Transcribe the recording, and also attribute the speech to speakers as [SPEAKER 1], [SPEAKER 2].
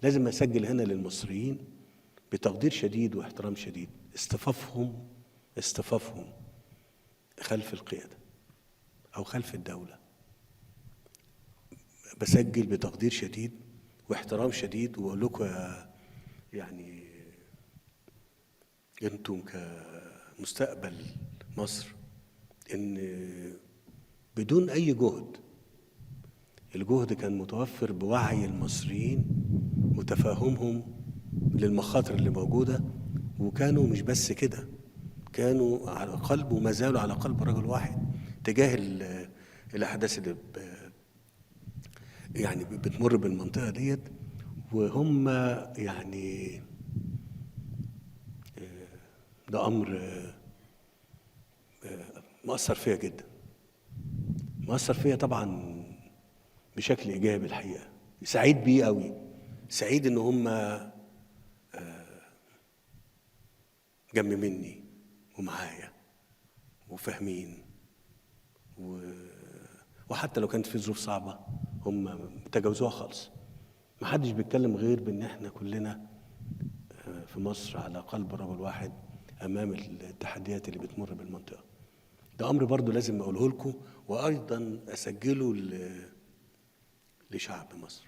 [SPEAKER 1] لازم أسجل هنا للمصريين بتقدير شديد واحترام شديد اصطفافهم خلف القيادة أو خلف الدولة. بسجل بتقدير شديد واحترام شديد، وأقول لكم يعني أنتم كمستقبل مصر إن بدون أي جهد، الجهد كان متوفر بوعي المصريين وتفاهمهم للمخاطر اللي موجودة، وكانوا مش بس كده، كانوا على قلب وما زالوا على قلب رجل واحد تجاه الأحداث اللي يعني بتمر بالمنطقة ديت. وهم يعني ده أمر مأثر فيا جدا، مأثر فيا طبعا بشكل إيجابي الحقيقة. سعيد بيه قوي، سعيد إن هم جنب مني ومعايا وفاهمين، وحتى لو كانت في ظروف صعبة هم تجاوزوها خالص. ما حدش بيتكلم غير بان احنا كلنا في مصر على قلب رجل واحد امام التحديات اللي بتمر بالمنطقة. ده امر برضو لازم اقوله لكم، وايضا اسجله لشعب مصر.